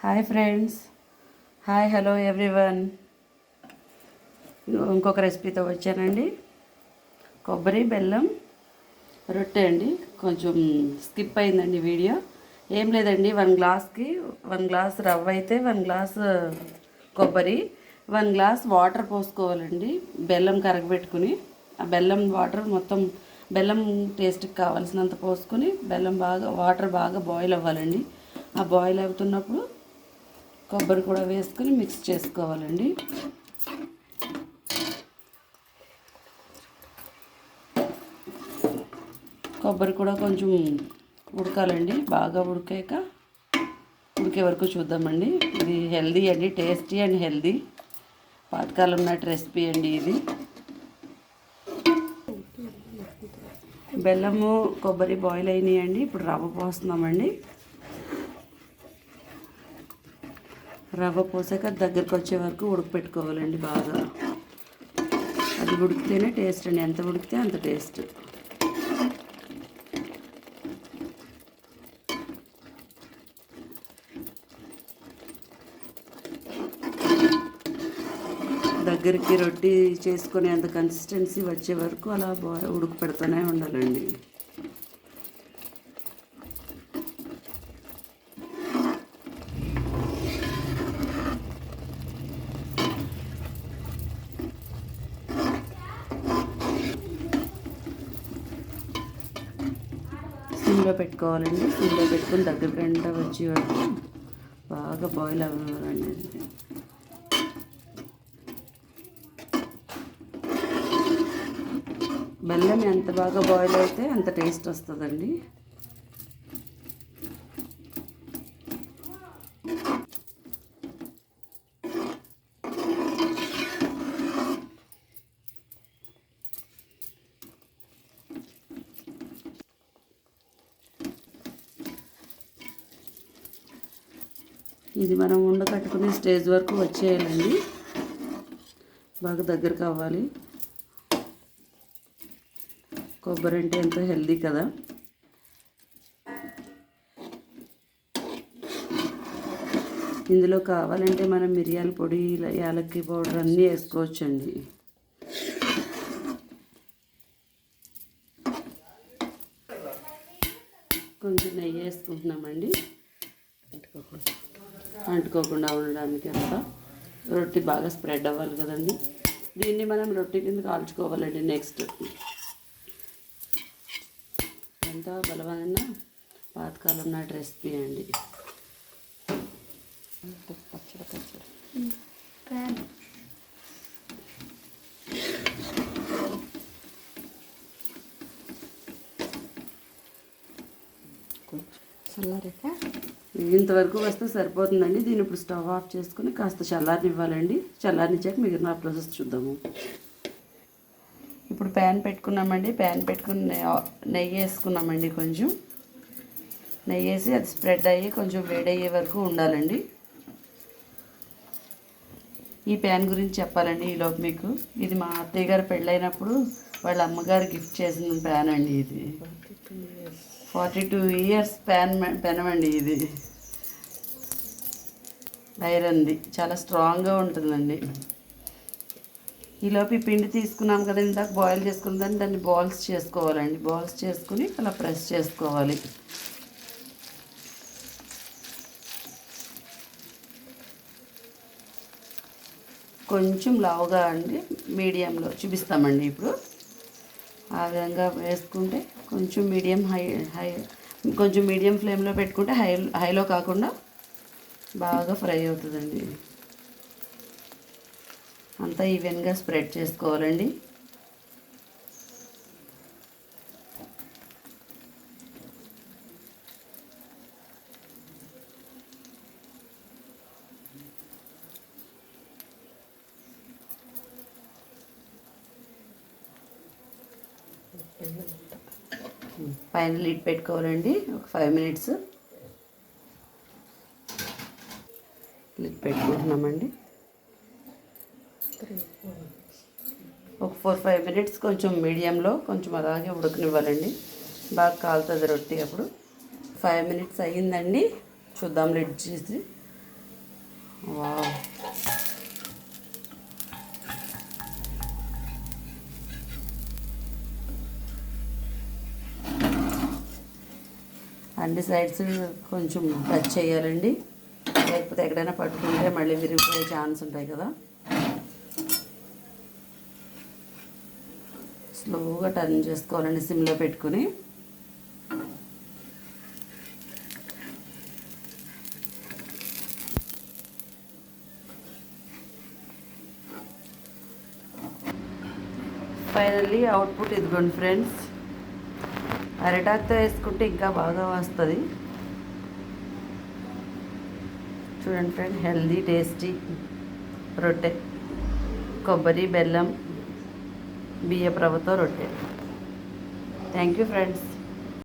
Hi friends, hi hello everyone. ఇంకొక రెసిపీతో వచ్చానండి. కొబ్బరి బెల్లం రొట్టె అండి. కొంచెం స్కిప్ అయిందండి వీడియో. ఏం లేదండి, 1 గ్లాస్కి 1 గ్లాస్ రవ్వ అయితే 1 గ్లాస్ కొబ్బరి, 1 గ్లాస్ వాటర్ పోసుకోవాలండి. బెల్లం కరగబెట్టుకుని ఆ బెల్లం వాటర్ మొత్తం బెల్లం టేస్ట్కి కావాల్సినంత పోసుకొని వాటర్ బాగా బాయిల్ అవ్వాలండి. ఆ బాయిల్ అవుతున్నప్పుడు కొబ్బరి కూడా వేసుకొని మిక్స్ చేసుకోవాలండి. కొబ్బరి కూడా కొంచెం ఉడకాలండి. బాగా ఉడికే వరకు చూద్దామండి. ఇది హెల్దీ అండి, టేస్టీ అండ్ హెల్దీ. పాతకాలం నాటి రెసిపీ అండి ఇది. బెల్లము కొబ్బరి బాయిల్ అయినాయండి. ఇప్పుడు రవ్వ పోస్తున్నామండి. రవ్వ పోసాక దగ్గరికి వచ్చే వరకు ఉడకపెట్టుకోవాలండి బాగా. అది ఉడికితేనే టేస్ట్ అండి, ఎంత ఉడికితే అంత టేస్ట్. దగ్గరికి రొట్టి చేసుకునే అంత కన్సిస్టెన్సీ వచ్చే వరకు అలా ఉడకపెడుతూనే ఉండాలండి. సిమ్లో పెట్టుకోవాలండి. సిమ్లో పెట్టుకుని దగ్గర గంట వచ్చే వరకు బాగా బాయిల్ అవ్వాలండి. బెల్లం ఎంత బాగా బాయిల్ అయితే అంత టేస్ట్ వస్తుందండి. ఇది మనం ఉండకట్టుకునే స్టేజ్ వరకు వచ్చేయాలండి. బాగా దగ్గరకు అవ్వాలి. కొబ్బరి అంటే ఎంతో హెల్దీ కదా. ఇందులో కావాలంటే మనం మిరియాల పొడి, యాలక్కి పౌడర్ అన్నీ వేసుకోవచ్చండి. కొంచెం నెయ్యి వేసుకుంటున్నామండి, అంటుకోకుండా ఉండడానికి. అంతా రొట్టి బాగా స్ప్రెడ్ అవ్వాలి కదండి. దీన్ని మనం రొట్టి కింద కాల్చుకోవాలండి. నెక్స్ట్ ఎంతో బలమైన పాతకాలం నాటి రెసిపీ అండి. పచ్చడి ఇంతవరకు వస్తే సరిపోతుందండి. దీన్ని ఇప్పుడు స్టవ్ ఆఫ్ చేసుకుని కాస్త చల్లారనివ్వాలండి. చల్లారనిచ్చాక మిగిలిన ప్రాసెస్ చూద్దాము. ఇప్పుడు ప్యాన్ పెట్టుకున్నామండి. ప్యాన్ పెట్టుకుని నెయ్యి వేసుకున్నామండి. కొంచెం నెయ్యి వేసి అది స్ప్రెడ్ అయ్యి కొంచెం వేడయ్యే వరకు ఉండాలండి. ఈ ప్యాన్ గురించి చెప్పాలండి ఈలోపు మీకు. ఇది మా అత్తయ్య గారు పెళ్ళైనప్పుడు వాళ్ళ అమ్మగారు గిఫ్ట్ చేసిన ప్యాన్ అండి. ఇది 42 years పెనమండి. ఇది ఐరన్ది, చాలా స్ట్రాంగ్గా ఉంటుందండి. ఈలోపు ఈ పిండి తీసుకున్నాం కదా, ఇందాక బాయిల్ చేసుకున్న దాన్ని బాల్స్ చేసుకోవాలండి. బాల్స్ చేసుకుని అలా ప్రెస్ చేసుకోవాలి. కొంచెం లావుగా అండి, మీడియంలో చూపిస్తామండి ఇప్పుడు. ఆ విధంగా వేసుకుంటే కొంచెం కొంచెం మీడియం ఫ్లేమ్లో పెట్టుకుంటే హైలో కాకుండా బాగా ఫ్రై అవుతుందండి. అంతా ఈవెన్గా స్ప్రెడ్ చేసుకోవాలండి. పైన లిడ్ పెట్టుకోవాలండి. ఒక 5 minutes లిడ్ పెట్టుకుంటున్నామండి. ఒక 4-5 minutes కొంచెం మీడియంలో కొంచెం అలాగే ఉడకనివ్వాలండి. బాగా కాలుతుంది రొట్టి. అప్పుడు 5 minutes అయ్యిందండి. చూద్దాం లిడ్ చేసి. వావ్. అన్ని సైడ్స్ కొంచెం టచ్ చేయాలండి, లేకపోతే ఎక్కడైనా పట్టుకుంటే మళ్ళీ విరిగిపోయే ఛాన్స్ ఉంటాయి కదా. స్లోగా టర్న్ చేసుకోవాలండి సిమ్లో పెట్టుకుని. ఫైనల్లీ అవుట్పుట్ ఇదిగోండి ఫ్రెండ్స్. అరిటాక్తో వేసుకుంటే ఇంకా బాగా వస్తుంది. చూడండి ఫ్రెండ్, హెల్దీ టేస్టీ రొట్టె, కొబ్బరి బెల్లం బియ్యపు రవ్వతో రొట్టె. Thank you friends.